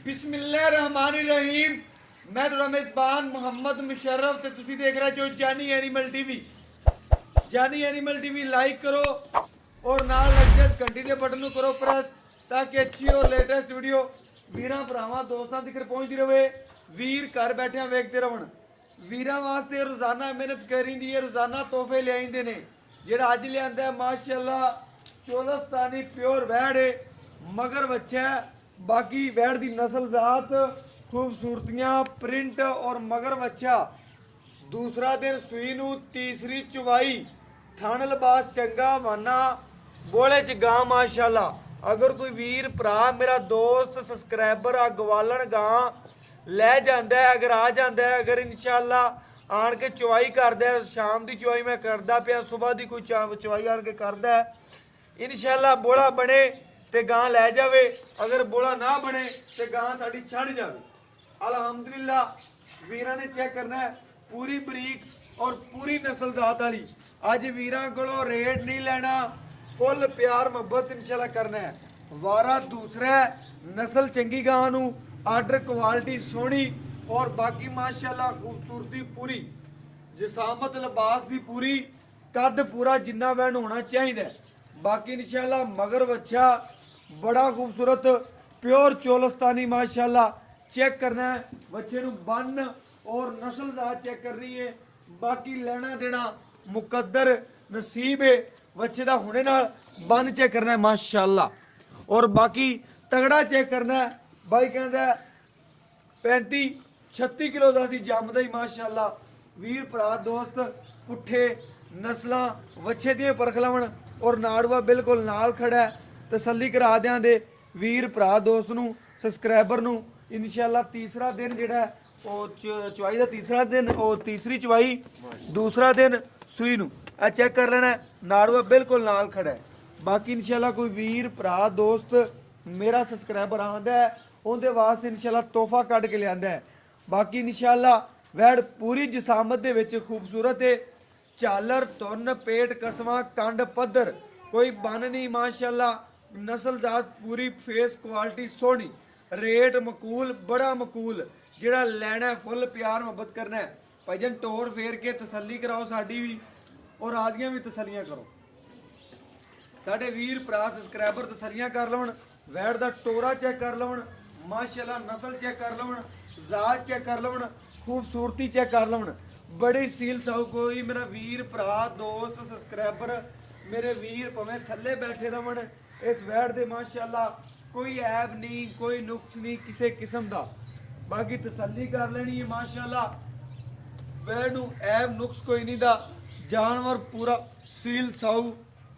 बिस्मिल्लाहिर्रहमानिर्रहीम। मैं तो मेज़बान मोहम्मद मुशर्रफ ते तुसी देख रहे हो जानी एनिमल टीवी। जानी एनिमल टीवी लाइक करो और नाल लगे घंटी के बटन करो प्रेस ताकि अच्छी और लेटेस्ट वीडियो वीरां भरावां दोस्तां तक पहुंचती रहे। वीर घर बैठे वेखते रहन। वीरां वास्ते रोजाना मेहनत करींदी है, रोजाना तोहफे लियाइंदे ने। जेड़ा अज लियांदा है माशाअल्लाह चोलस्तानी प्योर वैड़ है, मगर बच्चा है। बाकी वैड़ की नस्ल जात खूबसूरतियां प्रिंट और मगर बच्चा दूसरा दिन सूई नू तीसरी चुवाई थन लिबास चंगा माना बोले च गां माशाअल्लाह। अगर कोई वीर भरा मेरा दोस्त सब्सक्राइबर अगवालन गां लै जांदा है, अगर आ जांदा है, अगर इंशाअल्लाह आन के चुवाई करदा है, शाम की चुवाई मैं करदा पिया, सुबह की कोई चुवाई आन के करदा है, इंशाअल्लाह बोला बने ते गां लै जावे, अगर बोला ना बने ते गां साडी छड़ जावे। अल्हम्दुलिल्लाह वीरां ने चेक करना है पूरी बरीक और पूरी नस्ल जात वाली। अज वीरां कोलों रेट नहीं लेना, फुल प्यार मुहब्बत इंशाल्लाह करना है। वारा दूसरा नस्ल चंगी गां नू आर्डर क्वालिटी सोहनी और बाकी माशाअल्लाह खूबसूरती पूरी, जिसामत लिबास दी पूरी, कद पूरा जिन्ना वैन होना चाहिए। बाकी इंशाअल्लाह मगर बच्चा बड़ा खूबसूरत प्योर चोलस्तानी माशाअल्लाह चेक करना है। बच्चे नू बन और नस्ल दा चेक करनी है। बाकी लेना देना मुकद्दर नसीब है। बच्चे दा हुणे नाल बन चेक करना है माशाअल्लाह। और बाकी तगड़ा चेक करना है। भाई कहंदा 35-36 किलो दा सी जमदा ही माशाअल्लाह। वीर भरा दोस्त पुट्ठे नस्लां बच्चे दी परख लवन और नाड़ुआ बिल्कुल नाल खड़ा है। तसल्ली करा दें दे वीर भरा दोस्त नू सबसक्राइबर नू इंशाअल्लाह तीसरा दिन जेड़ा चुवाई का तीसरा दिन और तीसरी चुवाई दूसरा दिन सूई नू चेक कर लेना। नाड़ुआ बिल्कुल नाल खड़ा है। बाकी इंशाअल्लाह कोई वीर भरा दोस्त मेरा सबसक्राइबर आंदा है उनके वास्ते इंशाअल्लाह तोहफा कट के लियांदा है। बाकी इंशाअल्लाह वैड़ पूरी जिसामत दे विच खूबसूरत है। झालर तुन पेट कसमा कंड पद्धर कोई बन नहीं माशाअल्लाह। नस्ल जात पूरी फेस क्वालिटी सोहनी, रेट मकूल बड़ा मकूल। जेड़ा लैना है फुल प्यार मुहब्बत करना है भाईजान टोर फेर के तसल्ली कराओ साडी भी और आदियां भी तसल्लियां करो। साडे वीर भरा सबसक्राइबर तसल्लियां कर लवन, वैड़ दा टोरा चेक कर लवन माशाअल्लाह, नस्ल चेक कर लवन, जात चेक कर लवन, खूबसूरती चेक कर लवन। बड़ी सील साउ कोई मेरा वीर भरा दोस्त सबसक्राइबर मेरे वीर भावें थल्ले बैठे रहन इस वैड़ दे माशाअल्लाह कोई ऐब नहीं, कोई नुक्स नहीं किसी किस्म का। बाकी तसल्ली कर लेनी है माशाअल्लाह। वैड़ नू ऐब नुक्स कोई नहीं दा। जानवर पूरा सील साउ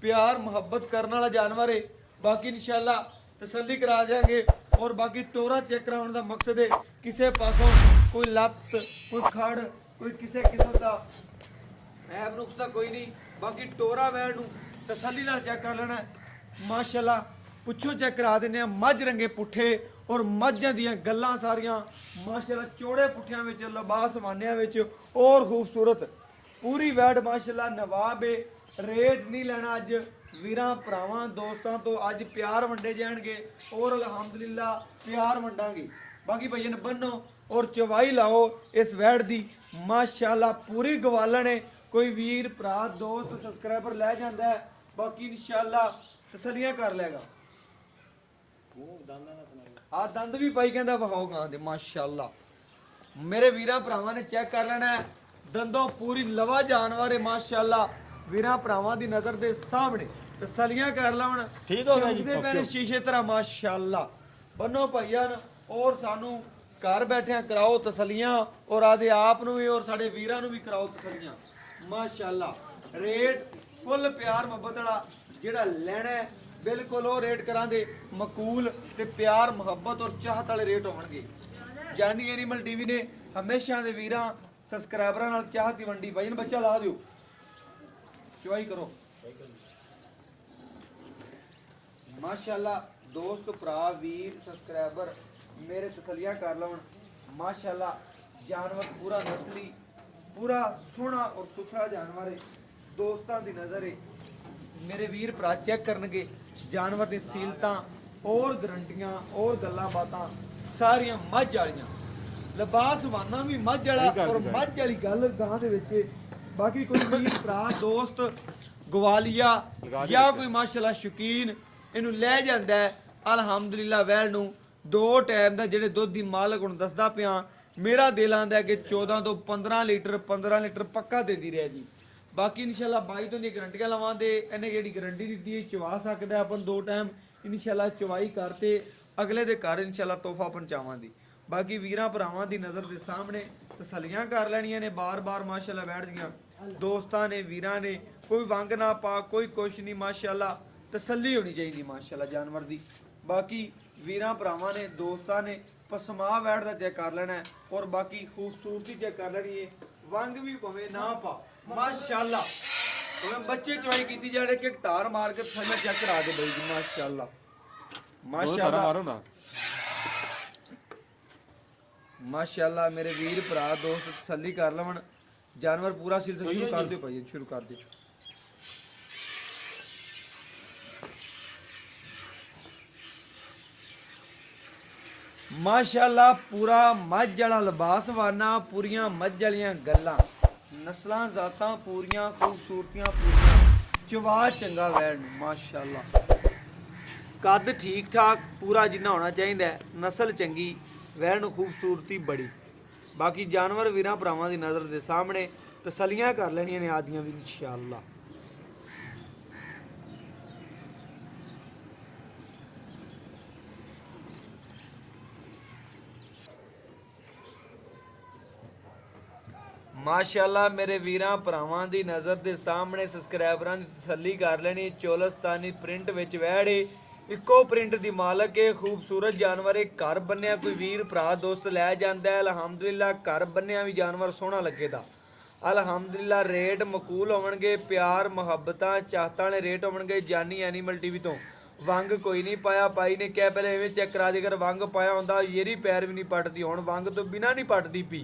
प्यार मुहब्बत करने वाला जानवर है। बाकी इंशाअल्लाह तसल्ली करा देंगे। और बाकी टोरा चेक कराने का मकसद है किसी पासों कोई लत कोई खड़ कोई किसी किस्म का ऐब नुक्स का कोई नहीं। बाकी टोरा वैड़ नू तसल्ली नाल चेक कर लेना माशाअल्लाह। पुछो चेक करा देने मझ रंगे पुट्ठे और मझां दियां गल्लां सारियां माशाअल्लाह चौड़े पुट्ठियां विच लिबास मानियां विच और खूबसूरत पूरी वैड़ माशाअल्लाह नवाब है। रेट नहीं लेना अज वीरां भरावां दोस्तां तो अज प्यार वंडे जाणगे और अल्हम्दुलिल्लाह प्यार वंडांगे। बाकी भजन बनो और चवाई लाओ इस वैड़ दी माशाअल्लाह पूरी गवालन है। कोई वीर भरा दोस्त सबसक्राइबर लै जांदा है बाकी इंशाअल्लाह तसल्लियां कर लेगा। आ दंद भी पाई कहंदा विखाओ गां दे माशाअल्लाह। मेरे वीरां भरावां ने चेक कर लेना है दंदों पूरी लवा जानवर है माशाअल्लाह। वीरां भरावां दी नजर दे सामने तसल्लियां कर लवन। ठीक हो गया जी मैंने शीशे तरह माशाअल्लाह बनो भाईयान और सानू घर बैठे कराओ तसल्लियां और आदे आप नू भी और साडे वीरां नू भी कराओ तसल्लियां माशाअल्लाह। रेट फुल प्यार मुहब्बत वाला जेड़ा लेना है बिल्कुल वो रेट करा दे मकूल ते प्यार मुहब्बत और चाहत वाले रेट होणगे। जानी एनिमल टीवी ने हमेशा दे वीरां सबसक्राइबरां नाल चाहत दी वंडी भाईन बच्चा ला दियो चुवाई करो माशाअल्लाह। दोस्त भरा वीर सबसक्राइबर मेरे तसल्लियां कर लवन माशाअल्लाह। जानवर पूरा नस्ली पूरा सोहना और सुथरा जानवर है। दोस्तां दी नजर है मेरे वीर भरा चेक करनगे जानवर दी सीलतां और गारंटियां और गल्लां बातां ਸਾਰੀਆਂ ਮੱਝ ਵਾਲੀਆਂ ਲਿਬਾਸ ਵਾਨਾ ਵੀ ਮੱਝ ਵਾਲਾ ਔਰ ਮੱਝ ਵਾਲੀ ਗੱਲ ਗਾਂ ਦੇ ਵਿੱਚ ਬਾਕੀ ਕੋਈ ਵੀਰ ਭਰਾ ਦੋਸਤ ਗਵਾਲੀਆ ਜਾਂ ਕੋਈ ਮਾਸ਼ਾਅੱਲਾ ਸ਼ੌਕੀਨ ਇਹਨੂੰ ਲੈ ਜਾਂਦਾ ਹੈ ਅਲਹਮਦੁਲਿਲਾ ਵੈਲ ਨੂੰ 2 ਟਾਈਮ ਦਾ ਜਿਹੜੇ ਦੁੱਧ ਦੀ ਮਾਲਕ ਹੁਣ ਦੱਸਦਾ ਪਿਆ ਮੇਰਾ ਦਿਲ ਆਂਦਾ ਕਿ 14 ਤੋਂ 15 ਲੀਟਰ ਪੱਕਾ ਦੇਦੀ ਰਿਹਾ ਜੀ ਬਾਕੀ ਇਨਸ਼ਾਅੱਲਾ ਬਾਈ ਤੋਂ ਦੀ ਗਰੰਟੀਆਂ ਲਵਾਂਦੇ ਇਹਨੇ ਜਿਹੜੀ ਗਰੰਟੀ ਦਿੱਤੀ ਹੈ ਚਵਾ ਸਕਦਾ ਆਪਾਂ 2 ਟਾਈਮ ਇਨਸ਼ਾਅੱਲਾ ਚਵਾਈ ਕਰਤੇ ਅਗਲੇ ਦੇ ਘਰ ਇਨਸ਼ਾਅੱਲਾ ਤੋਹਫਾ ਪਹੁੰਚਾਵਾਂ ਦੀ ਬਾਕੀ ਵੀਰਾਂ ਭਰਾਵਾਂ ਦੀ ਨਜ਼ਰ ਦੇ ਸਾਹਮਣੇ ਤਸੱਲੀਆਂ ਕਰ ਲੈਣੀਆਂ ਨੇ ਬਾਰ-ਬਾਰ ਮਾਸ਼ਾਅੱਲਾ ਬੈਠ ਦੀਆਂ ਦੋਸਤਾਂ ਨੇ ਵੀਰਾਂ ਨੇ ਕੋਈ ਵੰਗ ਨਾ ਪਾ ਕੋਈ ਕੁਛ ਨਹੀਂ ਮਾਸ਼ਾਅੱਲਾ ਤਸੱਲੀ ਹੋਣੀ ਚਾਹੀਦੀ ਮਾਸ਼ਾਅੱਲਾ ਜਾਨਵਰ ਦੀ ਬਾਕੀ ਵੀਰਾਂ ਭਰਾਵਾਂ ਨੇ ਦੋਸਤਾਂ ਨੇ ਪਸਮਾ ਵੈੜ ਦਾ ਚੈੱਕ ਕਰ ਲੈਣਾ ਔਰ ਬਾਕੀ ਖੂਬਸੂਰਤੀ ਚੈੱਕ ਕਰ ਲੈਣੀ ਹੈ ਵੰਗ ਵੀ ਭਵੇਂ ਨਾ ਪਾ ਮਾਸ਼ਾਅੱਲਾ ਉਹ ਬੱਚੇ ਚਵਾਈ ਕੀਤੀ ਜਾਣੇ ਕਿ ਧਾਰ ਮਾਰ ਕੇ ਥੱਲੇ ਚੈੱਕ ਕਰਾ ਦੇ ਬਈ ਜੀ ਮਾਸ਼ਾਅੱਲਾ ਮਾਸ਼ਾਅੱਲਾ ਮਾਸ਼ਾਅੱਲਾ ਮੇਰੇ ਵੀਰ ਭਰਾ ਦੋਸਤ ਤਸੱਲੀ ਕਰ ਲਵਣ जानवर पूरा सिलसिला शुरू कर दो भाई शुरू कर दो माशाअल्लाह पूरा मझ वाला लिबास वाना पूरियां मझ वालियां गल्लां नस्लां जातां पूरियां खूबसूरतियां पूरियां चवा चंगा वैण माशाअल्लाह कद ठीक ठाक पूरा जिन्ना होना चाहिए नस्ल चंगी वैण खूबसूरती बड़ी बाकी जानवर वीरां भरावां दी नज़र दे सामने तसलियां कर लेनियां ने आदियां भी इंशाअल्लाह माशाअल्लाह मेरे वीरां भरावां दी नज़र दे सामने सबसक्राइबरां दी तसल्ली कर लेनी चोलस्तानी प्रिंट विच वैड़ इको प्रिंट दी मालक है खूबसूरत जानवर है घर बन्निया कोई वीर भरा दोस्त लै जांदा है अलहमदुलिल्लाह घर बन्निया भी जानवर सोहना लगेगा अलहमदुलिल्लाह रेट मकूल होवणगे प्यार मुहब्बतां चाहतां ने रेट होवणगे जानी एनीमल टीवी तो वंग कोई नहीं पाया पाई ने क्या पहले इवें चेक करा दे अगर वंग पाया हुंदा येरी पैर भी नहीं पटदी हुण वंग तो बिना नहीं पटदी पी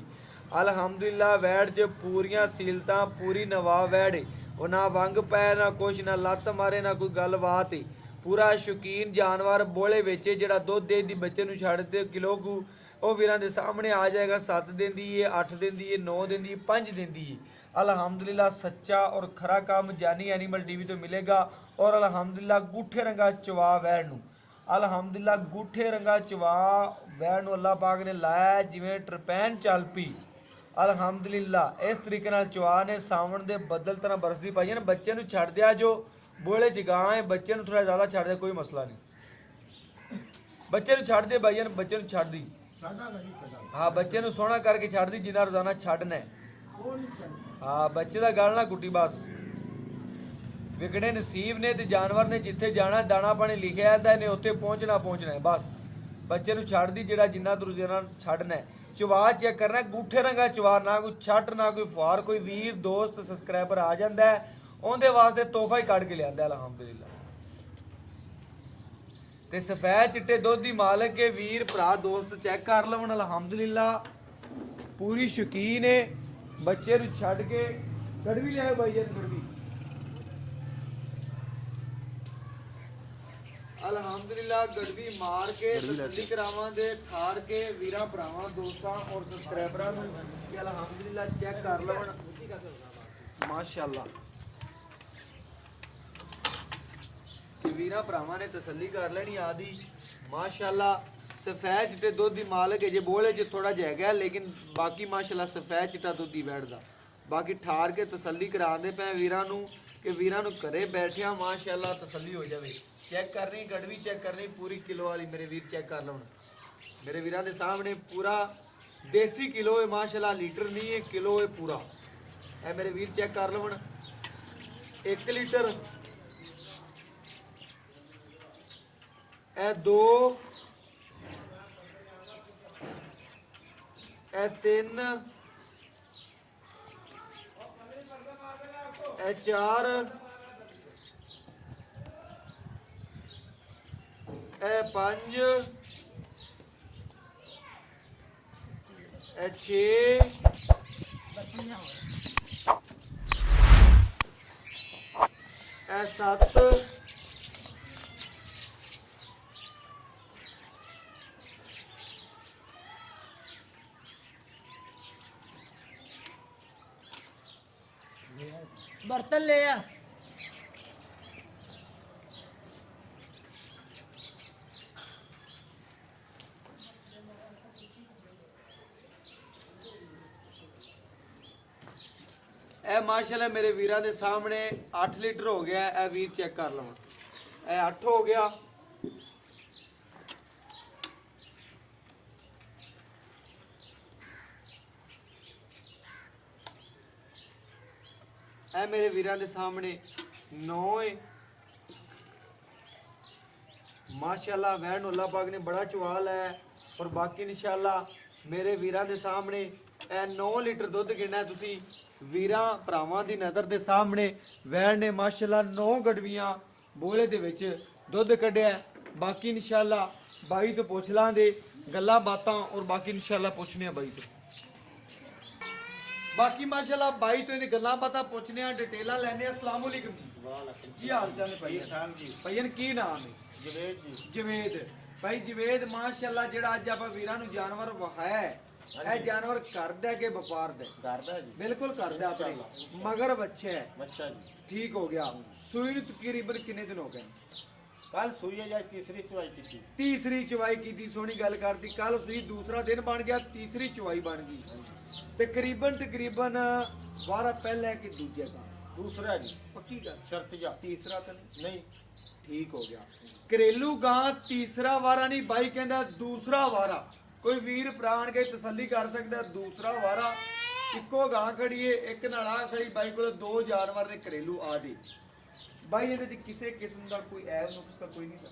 अलहमदुलिल्लाह वैड़ च पूरियां सीलतां पूरी नवाब वैड़ वो ना वंग पाया ना कुछ ना लत्त मारे ना कोई गलबात ही पूरा शौकीन जानवर बोले वेचे जिहड़ा दुध दे दी बच्चे नूं छड्ड दे किलो कू ਉਹ ਵੀਰਾਂ ਦੇ ਸਾਹਮਣੇ ਆ ਜਾਏਗਾ 7 ਦਿਨ ਦੀ ਇਹ 8 ਦਿਨ ਦੀ ਇਹ 9 ਦਿਨ ਦੀ 5 ਦਿਨ ਦੀ ਅਲਹਮਦੁਲਿल्लाह सच्चा और खरा काम जानी एनिमल टीवी तो मिलेगा और अल्हम्दुलिल्लाह गूठे रंगा चवा वैण नूं अल्हम्दुलिल्लाह गूठे रंगा चवा वैण नूं अल्लाह पाक ने लाया जिवें टरपैन चल पई अल्हम्दुलिल्लाह इस तरीके नाल चवा ने सावण दे बदल तरह बरसदी पाई है बच्चे नूं छड्ड दिया जो बोले च गां है बच्चे नूं थोड़ा ज़्यादा छड्ड दे कोई मसला नहीं बच्चे नूं छड्ड दे भाई बच्चे नूं छड्ड दी हाँ बच्चे नूं सोहना करके छड्ड दी जिन्ना रोजाना छड्डना हाँ बच्चे दा गल ना कुटी बस विकड़े नसीब ने ते जानवर ने जिथे जाना दाना पानी लिखिया है ने उत्थे पहुंचना है बस बच्चे नूं छड्ड दी जिहड़ा जिन्ना तू रोजाना छड्डना चवा चेक करना गूठे रंगा चवा ना कोई छट ना कोई फार कोई वीर दोस्त सबसक्राइबर आ जाता है उहदे वास्ते तोहफा ही कढ के लिआंदा अलहमदुलिल्लाह ते सफेद चिट्टे दुध दी मालक के वीर भरा दोस्त चेक कर लवन अलहमदुलिल्लाह पूरी शौकीन है बच्चे नूं छड्ड के कड़वी लिया भाई जी कड़वी अलहमदुलिल्लाह गड़वी मार के तसल्ली करावां दे ठार के वीरां भरावां दोस्तां और सबसक्राइबरां नूं कि अलहमदुलिल्लाह चेक कर लवन माशाअल्लाह कि वीरां भरावां ने तसल्ली कर लेनी आदि माशाअल्लाह सफेद चिट्टे दुध दी मालक है जे बोले च थोड़ा जिहा हैगा लेकिन बाकी माशाअल्लाह सफेद चिट्टा दुध दी वैड़ दा बाकी ठार के तसल्ली करांदे पे वीरां नूं कि वीरां नूं घरे बैठिया माशाअल्लाह तसल्ली हो जावे चेक करनी गड़वी चेक करनी पूरी किलो वाली मेरे वीर चेक कर लवन मेरे वीरां दे सामने पूरा देसी किलो है माशाअल्लाह लीटर नहीं है किलो है पूरा ए मेरे वीर चेक कर लवन 1 लीटर ए 2 ए 3 ए 4 ए 5 ए 6 ए 7 ए बर्तन ले आ। ਇਹ ਮਾਸ਼ਾਅੱਲਾ ਮੇਰੇ ਵੀਰਾਂ ਦੇ ਸਾਹਮਣੇ 8 ਲੀਟਰ ਹੋ ਗਿਆ। ਇਹ ਵੀਰ ਚੈੱਕ ਕਰ ਲਵਾਂ, ਇਹ 8 ਹੋ ਗਿਆ। ਇਹ ਮੇਰੇ ਵੀਰਾਂ ਦੇ ਸਾਹਮਣੇ 9 ਹੈ। ਮਾਸ਼ਾਅੱਲਾ ਵੈਣ ਅੱਲਾਹ ਪਾਕ ਨੇ ਬੜਾ ਚਵਾਲ ਹੈ। ਔਰ ਬਾਕੀ ਇਨਸ਼ਾਅੱਲਾ ਮੇਰੇ ਵੀਰਾਂ ਦੇ ਸਾਹਮਣੇ ਇਹ 9 ਲੀਟਰ ਦੁੱਧ ਗਿਣਨਾ ਤੁਸੀਂ ਵੀਰਾਂ ਭਰਾਵਾਂ ਦੀ ਨਜ਼ਰ ਦੇ ਸਾਹਮਣੇ ਵੈਣ ਨੇ ਮਾਸ਼ਾਅੱਲਾ 9 ਗੜਵੀਆਂ ਬੋਲੇ ਦੇ ਵਿੱਚ ਦੁੱਧ ਕੱਢਿਆ। ਬਾਕੀ ਇਨਸ਼ਾਅੱਲਾ ਬਾਈ ਤੋਂ ਪੁੱਛ ਲਾਂਗੇ ਗੱਲਾਂ ਬਾਤਾਂ ਔਰ ਬਾਕੀ ਇਨਸ਼ਾਅੱਲਾ ਪੁੱਛਨੇ ਆ ਬਾਈ ਤੋਂ। ਬਾਕੀ ਮਾਸ਼ਾਅੱਲਾ ਬਾਈ ਤੋਂ ਇਹਨੇ ਗੱਲਾਂ ਬਾਤਾਂ ਪੁੱਛਨੇ ਆ, ਡਿਟੇਲਾਂ ਲੈਣੇ ਆ। अस्सलाम वालेकुम जी, वालेकुम ਕੀ ਹਾਲ ਚਾਲ ਹੈ ਭਾਈ? सलाम जी। ਭਾਈਨ ਕੀ ਨਾਮ ਹੈ? जवेद जी। ਜਵੇਦ ਭਾਈ। ਜਵੇਦ ਮਾਸ਼ਾਅੱਲਾ ਜਿਹੜਾ ਅੱਜ ਆਪਾਂ ਵੀਰਾਂ ਨੂੰ ਜਾਨਵਰ ਵਹਾਇਆ ਹੈ, ਇਹ ਜਾਨਵਰ ਕਰਦਾ ਕਿ ਵਪਾਰ ਦਾ? करदा जी। ਬਿਲਕੁਲ ਕਰਦਾ ਆਪਣੇ ਮਗਰ ਬੱਚਾ ਹੈ। अच्छा जी। ਠੀਕ ਹੋ ਗਿਆ। ਸੂਈ ਨੂੰ ਤਕਰੀਬਨ ਕਿੰਨੇ ਦਿਨ ਹੋ ਗਏ? कल सुई है या तीसरी चुवाई की थी। ਤੀਸਰੀ ਚਵਾਈ ਕੀਤੀ, ਸੋਹਣੀ ਗੱਲ ਕਰਦੀ। ਕੱਲ ਸੂਈ ਦੂਸਰਾ ਦਿਨ ਬਣ ਗਿਆ, ਤੀਸਰੀ ਚਵਾਈ ਬਣ ਗਈ। ਤਕਰੀਬਨ ਵਾਰਾ ਪਹਿਲਾ ਕਿ ਦੂਜੇ ਦਾ? दूसरा जी। ਪੱਕੀ ਗੱਲ? शर्तिया। ਤੀਸਰਾ ਤਾਂ ਨਹੀਂ? नहीं। ਠੀਕ ਹੋ ਗਿਆ। ਘਰੇਲੂ ਗਾਂ ਤੀਸਰਾ ਵਾਰਾ ਨਹੀਂ, ਬਾਈ ਕਹਿੰਦਾ ਦੂਸਰਾ ਵਾਰਾ। ਕੋਈ ਵੀਰ ਪ੍ਰਾਣ ਕੇ ਤਸੱਲੀ ਕਰ ਸਕਦਾ, ਦੂਸਰਾ ਵਾਰਾ। ਇੱਕੋ ਗਾਂ ਖੜੀ ਏ, ਇੱਕ ਨਾਲ ਆ ਖੜੀ। ਬਾਈ ਕੋਲ 2 ਜਾਨਵਰ ਨੇ ਘਰੇਲੂ ਆਦੇ। ਬਾਈ ਇਹਦੇ ਚ ਕਿਸੇ ਕਿਸਮ ਦਾ ਕੋਈ ਐਬ ਨੁਕਸ ਤਾਂ ਕੋਈ ਨਹੀਂ?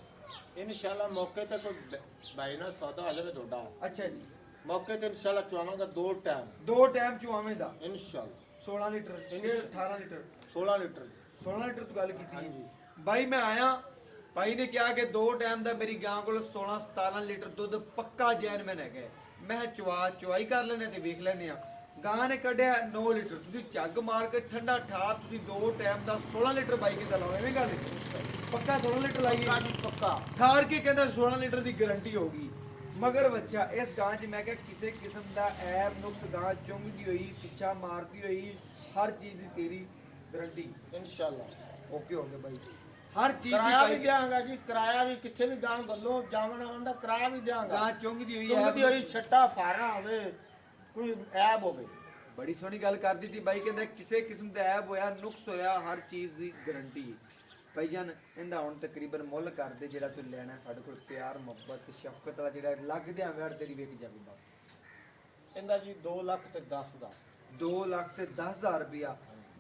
इंशाल्लाह मौके तक कोई भाई ना सौदा हो जाए थोड़ा। ਅੱਛਾ ਜੀ। मौके ते इंशाल्लाह चुवावांगा 2 टाइम। 2 ਟਾਈਮ ਚੁਆਵੇਂ ਦਾ इंशाल्लाह 16 ਲੀਟਰ ਕਿ 18 ਲੀਟਰ? 16 लीटर। 16 ਲੀਟਰ ਤੋਂ ਗੱਲ ਕੀਤੀ ਹੈ। ਬਾਈ ਮੈਂ ਆਇਆ, ਭਾਈ ਨੇ ਕਿਹਾ ਕਿ 2 ਟਾਈਮ ਦਾ ਮੇਰੀ ਗਾਂ ਕੋਲ 16 17 ਲੀਟਰ ਦੁੱਧ ਪੱਕਾ ਜੈਨਮਨ ਹੈਗਾ। ਮੈਂ ਚੁਆਈ ਕਰ ਲੈਣੇ ਤੇ ਵੇਖ ਲੈਣੇ ਆ। ਗਾਂ ਨੇ ਕੱਢਿਆ 9 ਲੀਟਰ। ਤੁਸੀਂ ਝੱਗ ਮਾਰ ਕੇ ਠੰਡਾ ਠਾਰ ਤੁਸੀਂ 2 ਟਾਈਮ ਦਾ 16 ਲੀਟਰ ਬਾਈ ਕਿਦਾਂ ਲਾਓ? ਐਵੇਂ ਗੱਲ ਪੱਕਾ 16 ਲੀਟਰ ਲਾਈਏ पक्का जी पक्का। ਠਾਰ ਕੇ ਕਹਿੰਦਾ 16 ਲੀਟਰ ਦੀ ਗਾਰੰਟੀ ਹੋਗੀ। ਮਗਰ ਬੱਚਾ ਇਸ ਗਾਂ 'ਚ ਮੈਂ ਕਿਹਾ ਕਿਸੇ ਕਿਸਮ ਦਾ ਐਬ ਨੁਕਸ ਗਾਂ ਚੁੰਗਦੀ ਹੋਈ, ਪਿੱਛਾ ਮਾਰਦੀ ਹੋਈ, ਹਰ ਚੀਜ਼ ਦੀ ਤੇਰੀ ਗਾਰੰਟੀ इंशाल्लाह ਓਕੇ ਹੋ ਗਿਆ ਬਾਈ। ਹਰ ਚੀਜ਼ ਦੀ किराया भी ਭਾਈ देंगा जी। किराया भी किथे भी गांव गल्लो जावना आंदा किराया भी देंगा। ਗਾਂ ਚੁੰਗਦੀ ਹੋਈ तुमदी होई छट्टा फारा होवे कोई ऐब होवे। ਬੜੀ ਸੋਹਣੀ ਗੱਲ ਕਰ ਦਿੱਤੀ ਬਾਈ। ਕਹਿੰਦਾ ਕਿਸੇ ਕਿਸਮ ਦਾ ਐਬ ਹੋਇਆ, ਨੁਕਸ ਹੋਇਆ, ਹਰ ਚੀਜ਼ ਦੀ ਗਾਰੰਟੀ ਹੈ। ਭਾਈ ਜਾਨ ਇਹਦਾ ਹੁਣ ਤਕਰੀਬਨ ਮੁੱਲ ਕਰਦੇ ਜਿਹੜਾ ਤੂੰ ਲੈਣਾ ਸਾਡੇ ਕੋਲ ਪਿਆਰ ਮੁਹੱਬਤ ਸ਼ਫਕਤ ਵਾਲਾ ਜਿਹੜਾ ਲੱਗ ਦਿਆਂ ਵੜ ਤੇਰੀ ਵੇਖ ਜਾਵੇ ਬਾਤ। इंदा जी 2 लाख ते 10 दा। 2 ਲੱਖ ਤੇ 10,000 ਰੁਪਇਆ।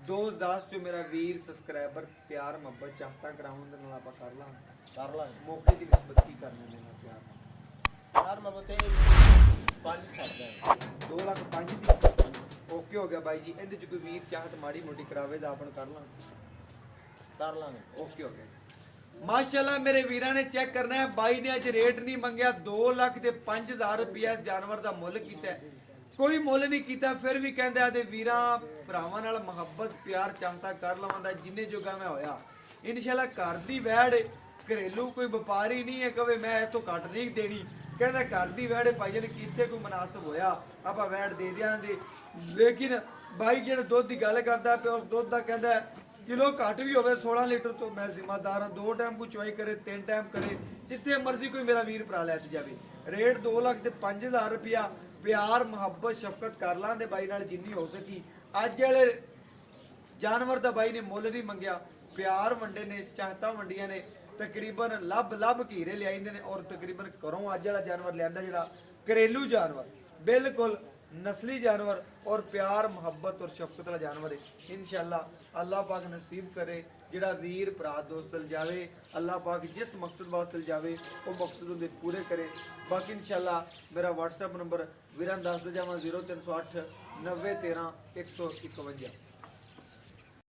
2-10 ਚ ਮੇਰਾ ਵੀਰ ਸਬਸਕ੍ਰਾਈਬਰ ਪਿਆਰ ਮੁਹੱਬਤ ਚਾਹਤਾ ਕਰਾਉਣ ਦੇ ਨਾਲ ਆਪਾਂ ਕਰ ਲਾਂਗੇ। कर लांगे ਮੌਕੇ ਦੀ ਨਿਸਬਤ ਕੀ ਕਰਨੇ ਨੇ ਨਾਲ ਪਿਆਰ ਨਾਲ? यार मैं बते 5 छड़ दे। 2 ਲੱਖ 5 ਦੀ ਓਕੇ ਹੋ ਗਿਆ ਬਾਈ ਜੀ। ਇਹਦੇ ਚ ਕੋਈ ਵੀਰ ਚਾਹਤ ਮਾੜੀ ਮੋਟੀ ਕਰਾਵੇ ਤਾਂ ਆਪਣ ਕਰ ਲਾਂਗੇ। कर लांगे। ਓਕੇ ਹੋ ਗਿਆ। ਮਾਸ਼ਾਅੱਲਾ ਮੇਰੇ ਵੀਰਾਂ ਨੇ ਚੈੱਕ ਕਰਨਾ ਹੈ। ਬਾਈ ਨੇ ਅੱਜ ਰੇਟ ਨਹੀਂ ਮੰਗਿਆ, 2 ਲੱਖ ਤੇ 5,000 ਰੁਪਇਆ ਇਸ ਜਾਨਵਰ ਦਾ ਮੁੱਲ ਕੀਤਾ ਹੈ। ਕੋਈ ਮੁੱਲ ਨਹੀਂ ਕੀਤਾ, ਫਿਰ ਵੀ ਕਹਿੰਦੇ ਆਦੇ ਵੀਰਾਂ ਭਰਾਵਾਂ ਨਾਲ ਮੁਹੱਬਤ ਪਿਆਰ ਚਾਹਤਾ ਕਰ ਲਵਾਂਦਾ ਜਿੰਨੇ ਜੋਗਾ ਮੈਂ ਹੋਇਆ। ਇਨਸ਼ਾਅੱਲਾ ਘਰ ਦੀ ਵੈੜ, ਘਰੇਲੂ ਕੋਈ ਵਪਾਰੀ ਨਹੀਂ ਹੈ ਕਵੇ ਮੈਂ ਇਥੋਂ ਘੱਟ ਨਹੀਂ ਦੇਣੀ। ਕਹਿੰਦਾ ਘਰ ਦੀ ਵੈੜ ਭਾਈ ਨੇ ਕਿੱਥੇ ਕੋਈ ਮੁਨਾਸਬ ਹੋਇਆ ਆਪਾਂ ਵੈੜ ਦੇ ਦਿਆਂਗੇ। ਲੇਕਿਨ ਬਾਈ ਜਿਹੜਾ ਦੁੱਧ ਦੀ ਗੱਲ ਕਰਦਾ ਪਿਆ ਉਸ ਦੁੱਧ ਦਾ ਕਹਿੰਦਾ ਕਿਲੋ ਘੱਟ ਵੀ ਹੋਵੇ 16 ਲੀਟਰ ਤੋਂ ਮੈਂ ਜ਼ਿੰਮੇਦਾਰ ਹਾਂ। 2 ਟਾਈਮ ਕੋਈ ਚੁਆਈ ਕਰੇ, 3 ਟਾਈਮ ਕਰੇ, ਜਿੱਥੇ ਮਰਜ਼ੀ ਕੋਈ ਮੇਰਾ ਵੀਰ ਭਰਾ ਲੈ ਤੇ ਜਾਵੇ। ਰੇਟ 2 ਲੱਖ ਤੇ 5,000 ਰੁਪਇਆ। ਪਿਆਰ ਮੁਹੱਬਤ ਸ਼ਫਕਤ ਕਰ ਲਾਂਦੇ ਬਾਈ ਨਾਲ ਜਿੰਨੀ ਹੋ ਸਕੀ। ਅੱਜ ਵਾਲੇ ਜਾਨਵਰ ਦਾ ਬਾਈ ਨੇ ਮੁੱਲ ਨਹੀਂ ਮੰਗਿਆ, ਪਿਆਰ ਵੰਡੇ ਨੇ, ਚਾਹਤਾਂ ਵੰਡੀਆਂ ਨੇ। ਤਕਰੀਬਨ ਲੱਭ ਘੀਰੇ ਲਿਆਈਂਦੇ ਨੇ ਔਰ ਤਕਰੀਬਨ ਘਰੋਂ ਅੱਜ ਵਾਲਾ ਜਾਨਵਰ ਲਿਆਂਦਾ ਜਿਹੜਾ ਘਰੇਲੂ ਜਾਨਵਰ, ਬਿਲਕੁਲ ਨਸਲੀ ਜਾਨਵਰ ਔਰ ਪਿਆਰ ਮੁਹੱਬਤ ਔਰ ਸ਼ਫਕਤ ਵਾਲਾ ਜਾਨਵਰ ਹੈ। ਇਨਸ਼ਾਅੱਲਾ ਅੱਲਾਹ ਪਾਕ ਨਸੀਬ ਕਰੇ ਜਿਹੜਾ ਵੀਰ ਭਰਾ ਦੋਸਤ ਜਾਵੇ, ਅੱਲਾਹ ਪਾਕ ਜਿਸ ਮਕਸਦ ਵਾਸਤੇ ਜਾਵੇ ਉਹ ਮਕਸਦ ਉਹਦੇ ਪੂਰੇ ਕਰੇ। ਬਾਕੀ ਇਨਸ਼ਾਅੱਲਾ ਮੇਰਾ WhatsApp ਨੰਬਰ ਵੀਰਾਂ ਦੱਸ ਦੇ ਜਾਵਾਂ 0308 9013 151।